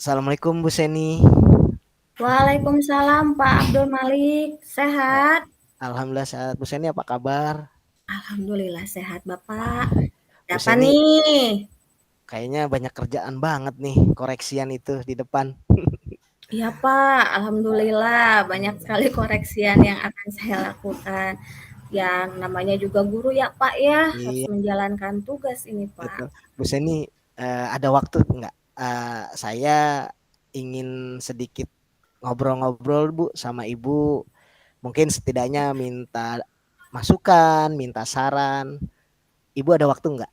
Assalamualaikum Bu Seni. Waalaikumsalam Pak Abdul Malik, Eh, sehat? Alhamdulillah sehat. Bu Seni apa kabar? Alhamdulillah sehat Bapak. Bu Apa Seni nih? kayaknya banyak kerjaan banget nih koreksian itu di depan. Iya Pak, Alhamdulillah banyak sekali koreksian yang akan saya lakukan. Yang namanya juga guru ya Pak ya, harus Iya, menjalankan tugas ini Pak. betul. Bu Seni ada waktu nggak? Saya ingin sedikit ngobrol-ngobrol Bu sama Ibu. Mungkin setidaknya minta masukan, minta saran. Ibu ada waktu nggak?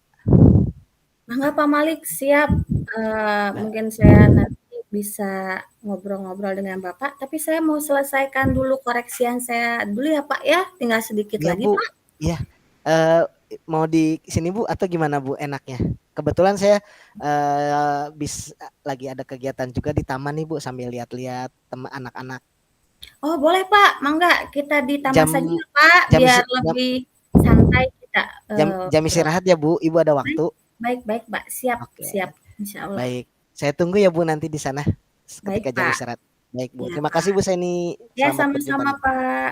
Mangga Pak Malik, siap. Nah, Mungkin saya nanti bisa ngobrol-ngobrol dengan Bapak, tapi saya mau selesaikan dulu koreksian saya dulu ya Pak ya, tinggal sedikit iya lagi Bu, Pak. iya. Eh, mau di sini Bu atau gimana Bu enaknya? Kebetulan saya lagi ada kegiatan juga di taman nih Bu sambil lihat-lihat teman anak-anak. Oh boleh Pak, mangga kita di taman Jam saja ya Pak, jam biar isi- jam lebih santai kita. jam istirahat ya Bu. Ibu ada Baik, waktu? baik, baik Pak, siap, Oke, siap, Insya Allah. baik. Saya tunggu ya Bu nanti di sana Baik ketika jam Pak, istirahat. Baik Bu. ya Terima kasih Pak. Bu Seni. Ya Selamat berjumpa sama-sama nih. Pak.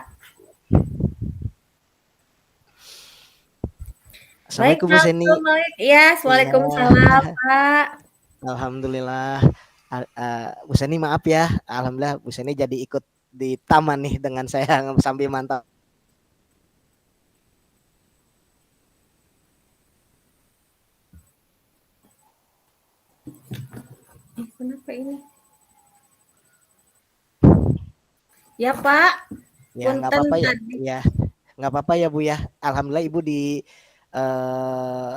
Baik Assalamualaikum Bu Pak Seni. Abdul Malik, ya, Iya, Waalaikumsalam Pak. alhamdulillah. Bu Seni maaf ya. Alhamdulillah Bu Seni jadi ikut di taman nih dengan saya sambil mantau. Kenapa ini? Ya Pak, Ya nggak punten apa-apa ya. tadi. Ya nggak apa-apa ya Bu ya. Alhamdulillah Ibu eh,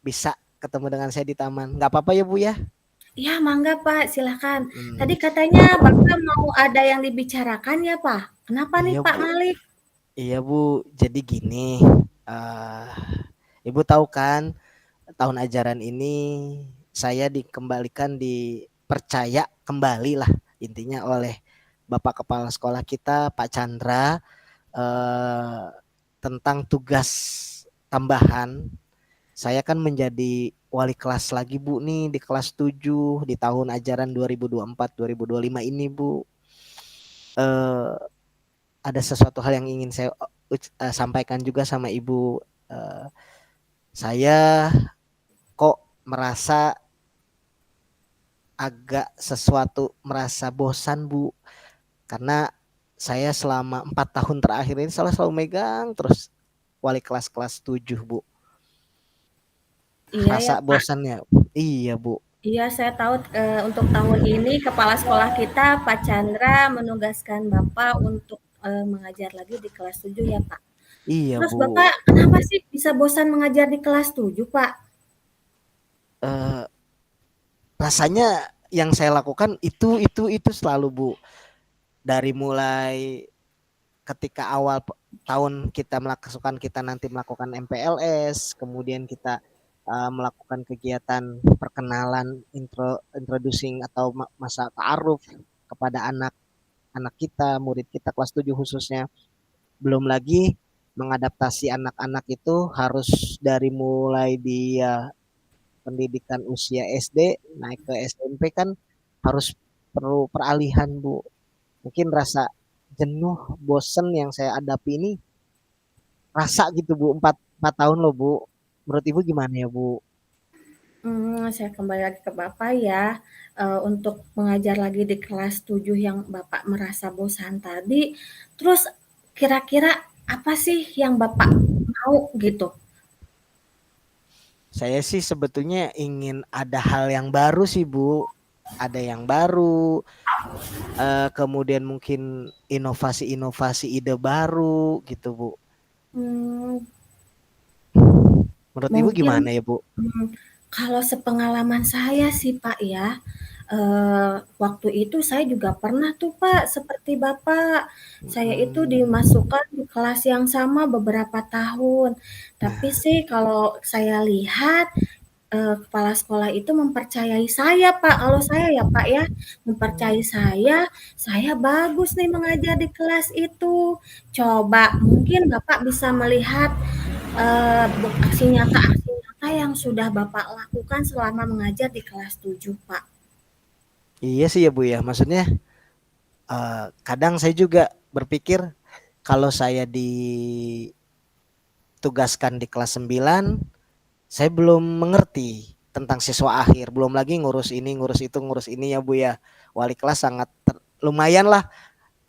bisa ketemu dengan saya di taman. Nggak apa-apa ya Bu ya. Ya mangga Pak, silakan. Hmm, Tadi katanya Bapak mau ada yang dibicarakan ya Pak? Kenapa nih iya Pak Bu. Malik? Iya Bu. Jadi gini. eh Ibu tahu kan tahun ajaran ini saya dikembalikan dipercaya kembali lah intinya oleh Bapak Kepala Sekolah kita Pak Chandra eh, tentang tugas tambahan. Saya kan menjadi wali kelas lagi Bu nih di kelas 7 di tahun ajaran 2024-2025 ini Bu. Eh, ada sesuatu hal yang ingin saya sampaikan juga sama Ibu. Eh, saya kok merasa agak sesuatu merasa bosan Bu karena saya selama 4 tahun terakhir ini selalu megang terus wali kelas 7 Bu. Iya ya Rasa Pak. bosannya. Iya Bu. Iya saya tahu untuk tahun ini kepala sekolah kita Pak Chandra menugaskan Bapak untuk mengajar lagi di kelas 7 ya Pak. Iya Terus Bu. Bapak kenapa sih bisa bosan mengajar di kelas 7 Pak? Eh, rasanya yang saya lakukan itu selalu Bu. Dari mulai ketika awal tahun kita nanti melakukan MPLS, kemudian kita melakukan kegiatan perkenalan introducing atau masa ta'aruf kepada anak kita, murid kita kelas 7 khususnya. Belum lagi mengadaptasi anak-anak itu harus dari mulai dia pendidikan usia SD naik ke SMP kan harus perlu peralihan Bu. Mungkin rasa jenuh, bosen yang saya hadapi ini rasa gitu Bu, empat tahun loh Bu. Menurut Ibu gimana ya Bu? Saya kembali lagi ke Bapak ya, untuk mengajar lagi di kelas 7 yang Bapak merasa bosan tadi, terus kira-kira apa sih yang Bapak mau gitu? Saya sih sebetulnya ingin ada hal yang baru sih Bu. Ada yang baru, kemudian mungkin inovasi-inovasi ide baru gitu Bu. Mmm, Menurut Ibu mungkin, gimana ya Bu? kalau sepengalaman saya sih Pak ya, waktu itu saya juga pernah tuh Pak seperti Bapak, saya itu Hmm, dimasukkan di kelas yang sama beberapa tahun. Tapi nah, sih kalau saya lihat kepala sekolah itu mempercayai saya, Pak. Kalau saya ya, Pak, ya, mempercayai saya bagus nih mengajar di kelas itu. Coba mungkin Bapak bisa melihat, aksi nyata yang sudah Bapak lakukan selama mengajar di kelas 7, Pak. Iya sih ya Bu ya, maksudnya kadang saya juga berpikir kalau saya ditugaskan di kelas 9, saya belum mengerti tentang siswa akhir, belum lagi ngurus ini, ngurus itu, ngurus ini ya Bu ya. Wali kelas sangat lumayan lah,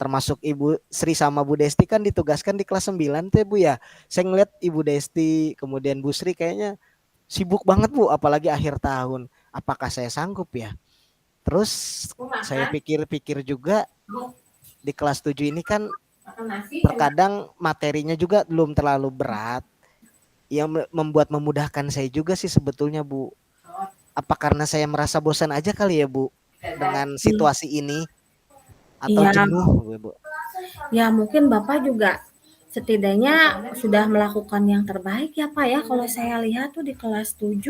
termasuk Ibu Sri sama Bu Desti kan ditugaskan di kelas 9 tuh Bu ya. Saya ngeliat Ibu Desti kemudian Bu Sri kayaknya sibuk banget Bu, apalagi akhir tahun. Apakah saya sanggup ya? Terus saya pikir-pikir juga di kelas 7 ini kan terkadang materinya juga belum terlalu berat. Yang memudahkan saya juga sih sebetulnya Bu. Apa karena saya merasa bosan aja kali ya Bu dengan situasi ini atau Iya, jenuh Bu? ya mungkin Bapak juga setidaknya sudah melakukan yang terbaik ya Pak ya. Kalau saya lihat tuh di kelas 7,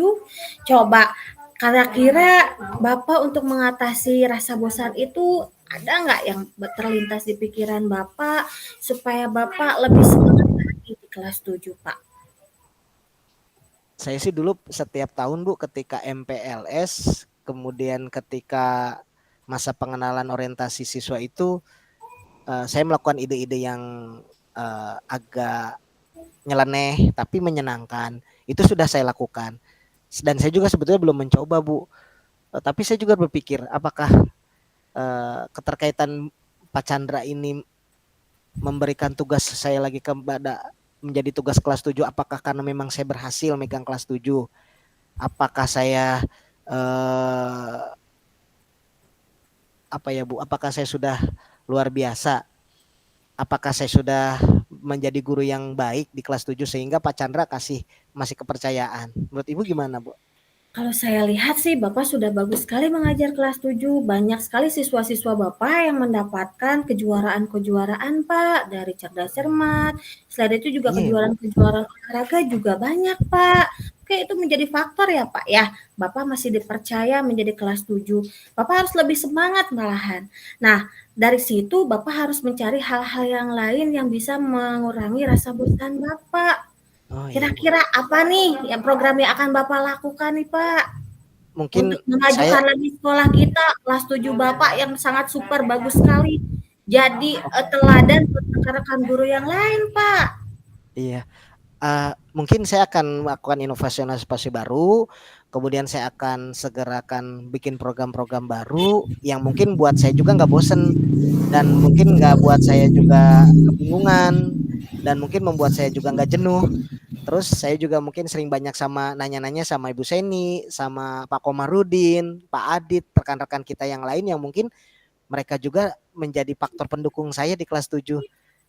coba kira-kira Bapak untuk mengatasi rasa bosan itu ada nggak yang terlintas di pikiran Bapak supaya Bapak lebih semangat lagi di kelas 7 Pak? Saya sih dulu setiap tahun Bu ketika MPLS, kemudian ketika masa pengenalan orientasi siswa itu saya melakukan ide-ide yang agak nyeleneh tapi menyenangkan. Itu sudah saya lakukan. Dan saya juga sebetulnya belum mencoba Bu. Tapi saya juga berpikir apakah keterkaitan Pak Chandra ini memberikan tugas saya lagi kepada menjadi tugas kelas 7, apakah karena memang saya berhasil megang kelas 7, apakah saya apa ya Bu, apakah saya sudah luar biasa, apakah saya sudah menjadi guru yang baik di kelas 7 sehingga Pak Chandra masih kepercayaan. Menurut Ibu gimana Bu? Kalau saya lihat sih Bapak sudah bagus sekali mengajar kelas 7. Banyak sekali siswa-siswa Bapak yang mendapatkan kejuaraan-kejuaraan Pak, dari cerdas cermat. Selain itu juga Iya ya Bu. kejuaraan-kejuaraan olahraga juga banyak Pak. Oke, itu menjadi faktor ya Pak ya. Bapak masih dipercaya menjadi kelas 7. Bapak harus lebih semangat malahan. Nah, dari situ Bapak harus mencari hal-hal yang lain yang bisa mengurangi rasa bosan Bapak. Oh iya Bu. Kira-kira apa nih yang program yang akan Bapak lakukan nih, Pak? Mungkin Untuk saya memajukan lagi sekolah kita, kelas 7 Bapak yang sangat super bagus sekali. Jadi teladan buat rekan-rekan guru yang lain, Pak. iya. Mungkin saya akan melakukan inovasi baru, kemudian saya akan segerakan bikin program-program baru yang mungkin buat saya juga nggak bosen dan mungkin nggak buat saya juga kebingungan dan mungkin membuat saya juga nggak jenuh. Terus saya juga mungkin sering banyak sama nanya-nanya sama Ibu Seni, sama Pak Komarudin, Pak Adit, rekan-rekan kita yang lain yang mungkin mereka juga menjadi faktor pendukung saya di kelas 7.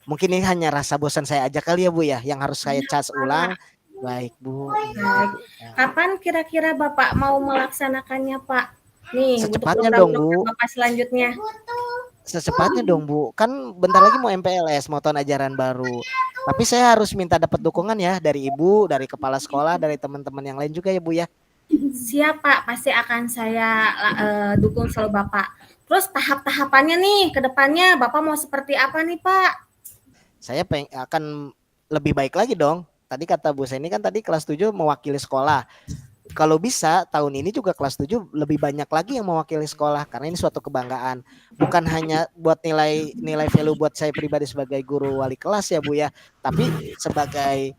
Mungkin ini hanya rasa bosan saya aja kali ya Bu ya, yang harus saya Iya, cas ulang. Pak. Baik Bu, iya Baik. Bu. Ya. Kapan kira-kira Bapak mau melaksanakannya, Pak? Nih, untuk Secepatnya dong program-program Bu, Bapak selanjutnya. secepatnya dong Bu. Kan bentar lagi mau MPLS, mau tahun ajaran baru. Tapi saya harus minta dapat dukungan ya dari Ibu, dari kepala sekolah, dari teman-teman yang lain juga ya Bu ya. Siap, Pak. Pasti akan saya dukung selalu Bapak. Terus tahap-tahapannya nih ke depannya Bapak mau seperti apa nih, Pak? Saya akan lebih baik lagi dong. Tadi kata Bu Seni kan tadi kelas 7 mewakili sekolah. Kalau bisa tahun ini juga kelas 7 lebih banyak lagi yang mewakili sekolah karena ini suatu kebanggaan. Bukan hanya buat nilai value buat saya pribadi sebagai guru wali kelas ya Bu ya, tapi sebagai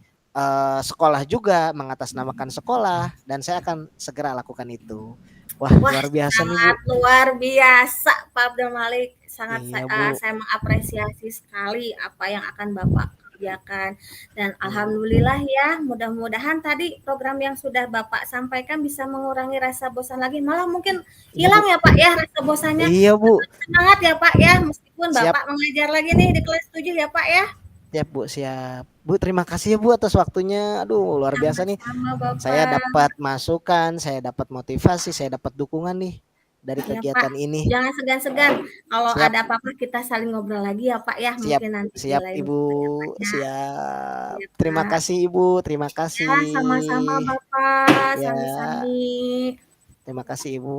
sekolah juga mengatasnamakan sekolah dan saya akan segera lakukan itu. Wah, Wah, luar biasa nih Bu. sangat luar biasa Pak Abdul Malik. Sangat Iya Bu. saya mengapresiasi sekali apa yang akan Bapak kerjakan. Dan Iya Bu. alhamdulillah ya, mudah-mudahan tadi program yang sudah Bapak sampaikan bisa mengurangi rasa bosan lagi. Malah mungkin Iya Bu. hilang ya Pak ya rasa bosannya. Iya Bu. Tetap semangat ya Pak ya, meskipun Siap. Bapak mengajar lagi nih di kelas 7 ya Pak ya. Siap Bu, siap. Bu, terima kasih ya Bu atas waktunya. Aduh, luar biasa nih. Sama-sama Saya Bapak. dapat masukan, saya dapat motivasi, saya dapat dukungan nih dari Ya Pak, kegiatan ini. jangan segan-segan. Kalau Siap, ada apa-apa kita saling ngobrol lagi ya Pak ya, siap, mungkin nanti di siap lain Ibu. waktu ya Pak ya. Siap. Iya Terima Pak. kasih Ibu, terima Ya, sama-sama kasih. Bapak. Ya, Sami-sami. terima kasih Ibu.